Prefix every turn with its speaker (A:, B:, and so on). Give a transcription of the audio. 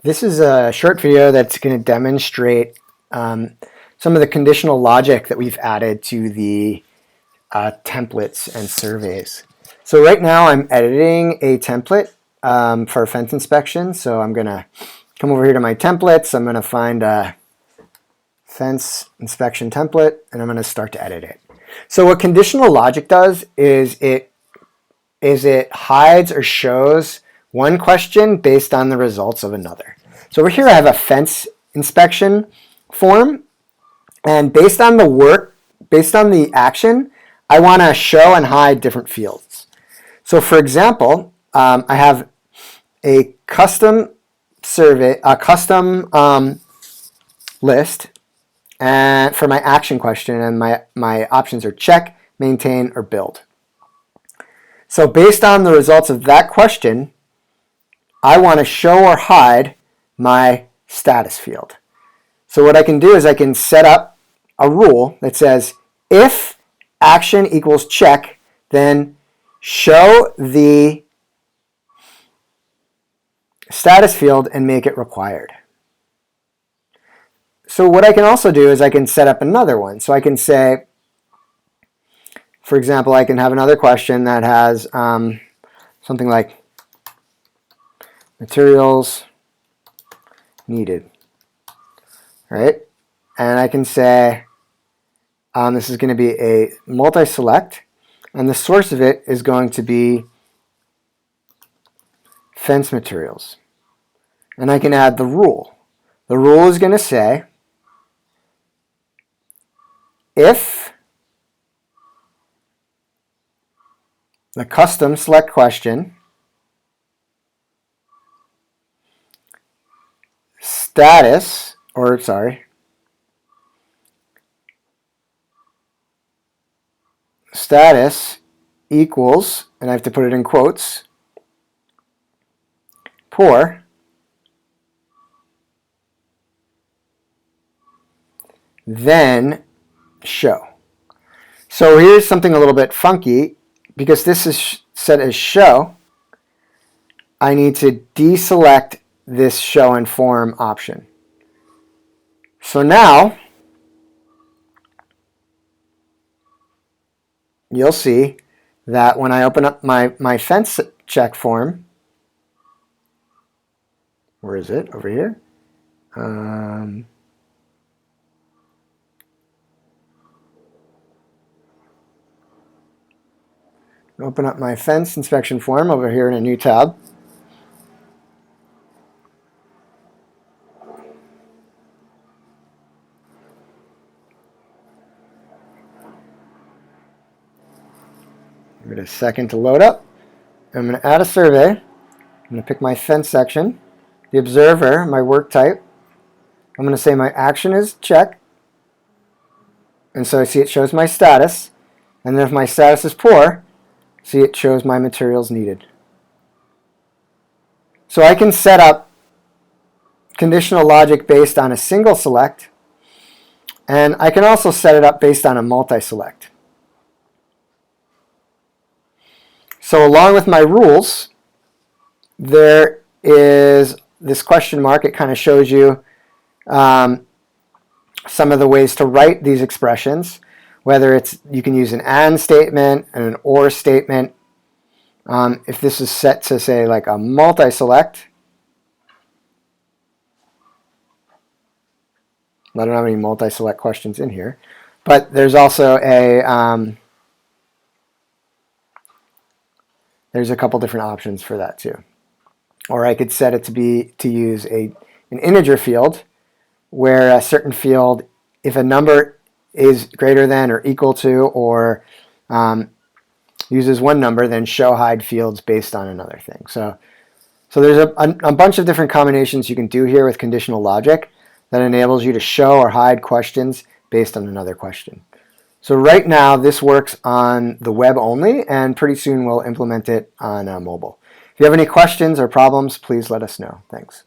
A: This is a short video that's going to demonstrate some of the conditional logic that we've added to the templates and surveys. So right now I'm editing a template for fence inspection. So I'm going to come over here to my templates. I'm going to find a fence inspection template and I'm going to start to edit it. So what conditional logic does is it hides or shows one question based on the results of another. So over here I have a fence inspection form, and based on the action, I want to show and hide different fields. So for example, I have a custom survey, a custom list and for my action question, and my options are check, maintain, or build. So based on the results of that question, I want to show or hide my status field. So what I can do is I can set up a rule that says if action equals check, then show the status field and make it required. So what I can also do is I can set up another one. So I can say, for example, I can have another question that has something like materials needed, right? And I can say this is going to be a multi-select, and the source of it is going to be fence materials. And I can add the rule. The rule is going to say if the custom select question status equals, and I have to put it in quotes, poor, then show. So here's something a little bit funky. Because this is set as show, I need to deselect this show and form option. So now you'll see that when I open up my fence check form, where is it? Over here. Open up my fence inspection form over here in a new tab. Give it a second to load up. I'm going to add a survey. I'm going to pick my fence section, the observer, my work type. I'm going to say my action is check. And so I see it shows my status. And then if my status is poor, see, it shows my materials needed. So I can set up conditional logic based on a single select, and I can also set it up based on a multi-select. So along with my rules, there is this question mark. It kind of shows you some of the ways to write these expressions. Whether it's, you can use an and statement and an or statement. If this is set to say like a multi-select, I don't have any multi-select questions in here, but there's also there's a couple different options for that too. Or I could set it to use an integer field, where a certain field, if a number is greater than or equal to or uses one number, then show hide fields based on another thing. So there's a bunch of different combinations you can do here with conditional logic that enables you to show or hide questions based on another question. So right now this works on the web only, and pretty soon we'll implement it on mobile. If you have any questions or problems, please let us know. Thanks.